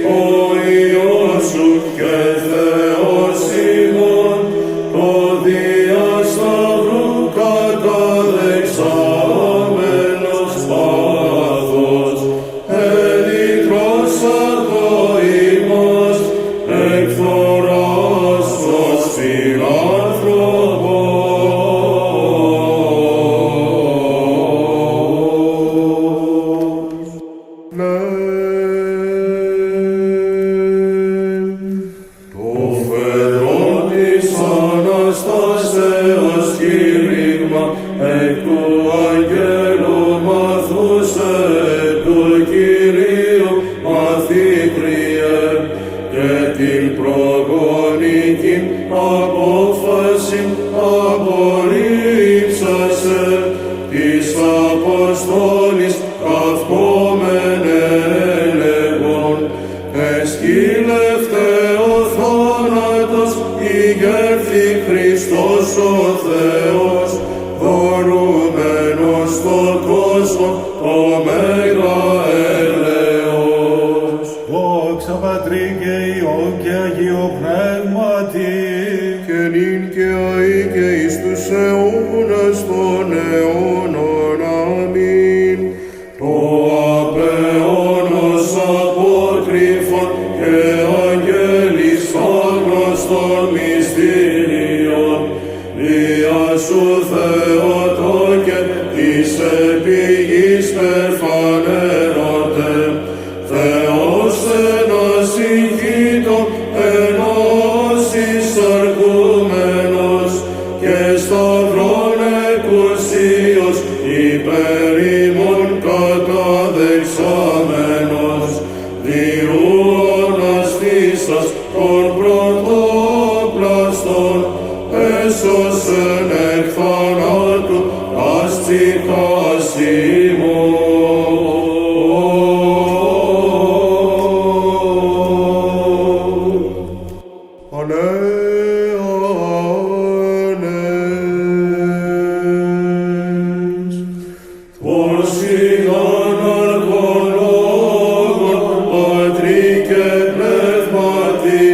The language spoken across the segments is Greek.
ο Υιός σου και Θεός ημών. απόφαση απορρίψασε της Αποστόλης καυκόμεν έλεγον εσκύλευτε ο θάνατος ηγέρθη Χριστός ο Θεός δωρούμενος στον κόσμο το μέγα έλεος. Δόξα Πατρί και Υιό και Αγίο Πνεύματι, Και νυν και αεί και εις τους αιώνας των αιώνων. Αμήν. Το απέωνος απόκρυφον και αγγέλης άγνωστον μυστήριον, δια σου Θεοτόκε της επιγής περφανέρωτε, Θεός ένας ηγείτον ενώσεις αρκούμενος και σταυρών εκουσίως υπέρ ημών καταδεξάμενος, διού αναστήσας των πρωτόπλαστων έσωσεν εκ θανάτου τας ψυχάς ημών. Ανέανες. Ορσίγαν αρχον λόγων Πατρί και Πνεύματι,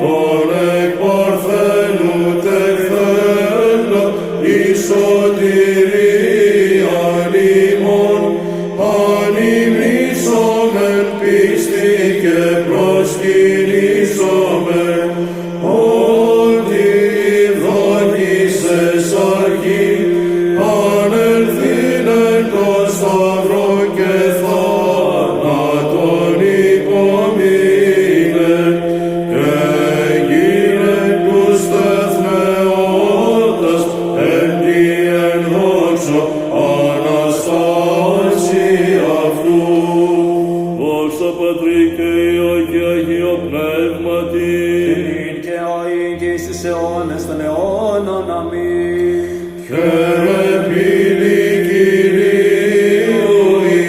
τον εκ παρθένου τεχθέντα εις σωτηρίαν ημών, ανυμνήσομεν πίστη και προσκυνήσομεν, ότι δόκησες αρχή ανελθήνεν το σταυρό και θάνατον υπομείνεν και έγινεν τους τεθνεόντας εν τη εν δόξω Αναστάση αυτού. Δόξα Πατρί και Υιό και Αγίο Πνεύματι, νυν και αεί και εις τους αιώνας των αιώνων. Αμήν. χαίρε πύλη Κυρίου η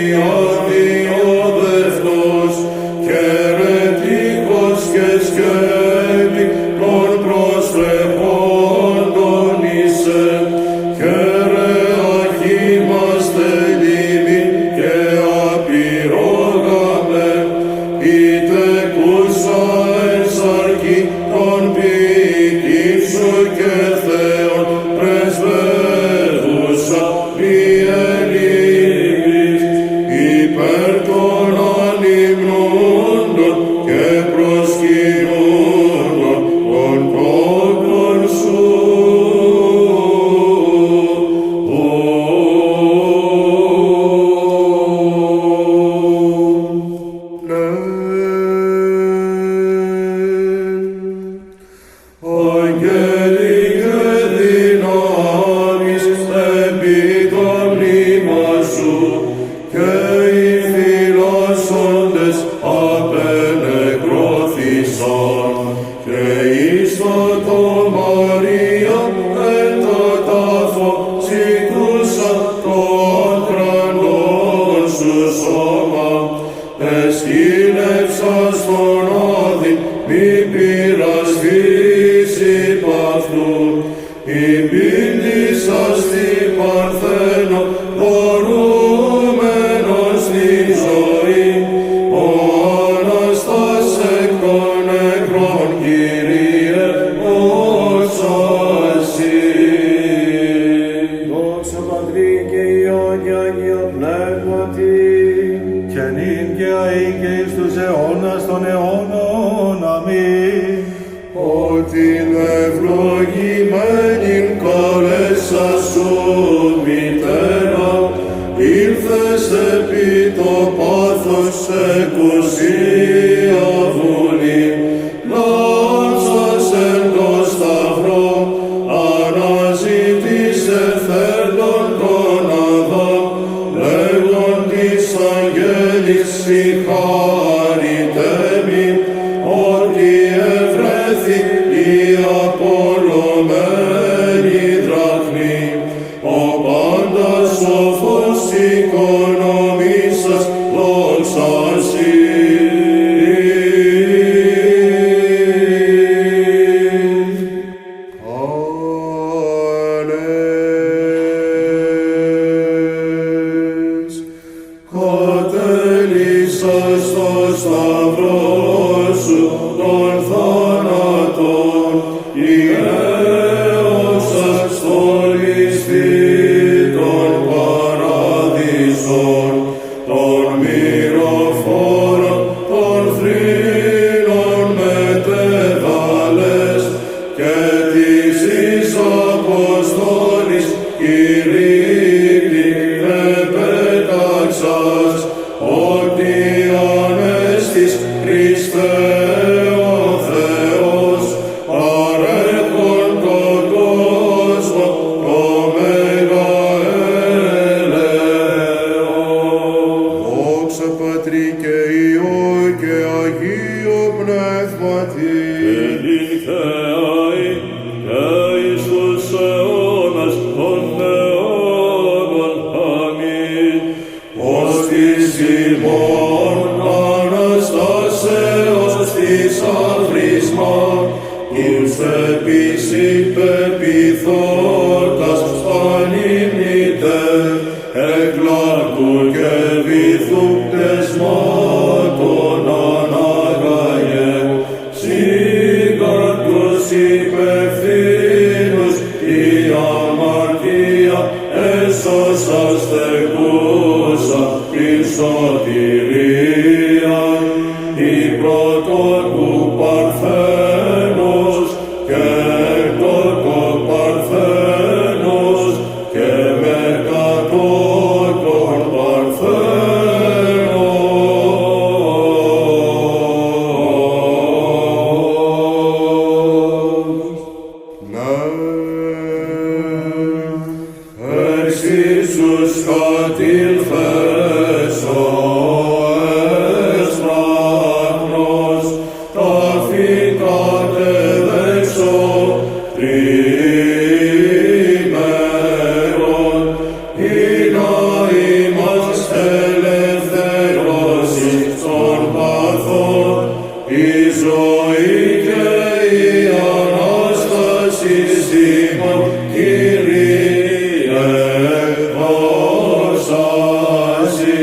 αδιόδευτος, χαίρε τείχος και σκέπη των προστρεπόντων είσαι, χαίρε αχήμαστε λίμνη και απειρόγαμε, είτε κούσα εν σαρκή των ποιητήν σου και Θεόν πρεσβεύουσα μη ελίγης, υπέρ των ανυμνούντων και προσκυνούντων των τόπων σου. Αγγέλοι και δυνάμεις επί το μνήμα σου και οι φυλάσσοντες απενεκρώθησαν και εις το Μαρία εν το τάφο ζητούσαν το άκρανον σου σώμα, εσκύλευσαν στον άδη μη πειρασβείς υπ' αυτού, υπήντησας την Παρθένο δωρούμενος τη ζωή, ο Αναστάς εκ των νεκρών Κύριε δόξα εσύ. Δόξα Πατρί και Υιό και Αγίο Πνεύματι, και νυν και αεί και εις τους αιώνας των αιώνων. Αμήν. Ότι ευλογημένην καλέσα σου μητέρα, ήλθες επί το πάθος εκουσία βουλή, λάμψας εν το σταυρό, αναζήτησε θέλον τον Αδάμ, λέγον της αγγέλης συγχάρητε μη, ότι ευρέθη η απολωμένη δραχμή, ο πάντας σοφός οικονομήσας δόξα σοι. Κατέλησας στο σταυρό σου των θάνατων, ιέρωσας στον ληστή των παραδείσων, των μυροφόρων, των θρήνων μετέβαλες, και της εις Αποστόλης κηρύττει επέταξας, ότι ανέστης Χριστέ ο Θεός, παρέχον τον κόσμο το μέγα έλεος. Δόξα Πατρί και Υιό και Αγίο Πνεύματι, Ελιχαίοι και εις τους αιώνας των αιώνων. Αμήν. ως της ημών Αναστάσεως της αυρισμά, ήρθε επίση πεποιθότας ανήμνητε, εκλάρκου και βυθού πτεσμάτων ανάγαγε, σύγκαρτους υπευθύνους η αμαρτία έσωσας τεκούσα την σωτηρίαν, η πρωτότου Παρθένος και έκτοτο Παρθένος και μεκατότον Παρθένος. Εξ Ιησούς κατήλθες ο έσπραχνος, ταφή κατεδέξω τρίμερον, ή να είμαστε ελευθερώσει των παθών, η ζωή και η Ανάσταση σήμων, Κύριε, δόξα σοι.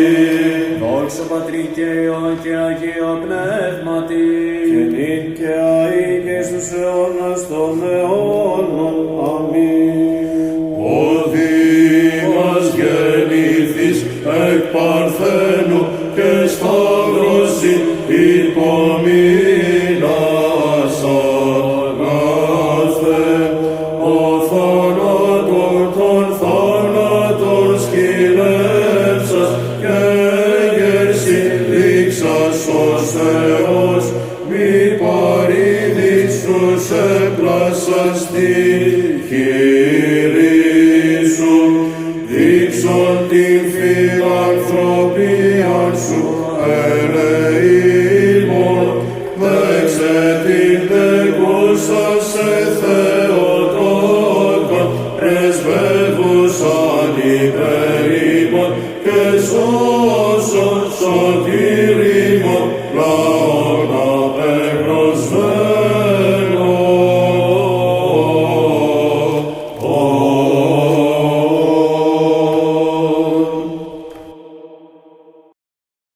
Δόξα Πατρί και Υιό και Αγίο Πνεύματι, Και νυν και αεί και στους αιώνας των αιώνων. Αμήν. Ο Δήμας γεννήθης εκ Παρθένου και σταύρωση υπομείνας αγάθε, ο θάνατον των θάνατων σκυλεύσας και γερσι δείξας ως Θεός, μη παρήδεις τους έπλασας τύχη.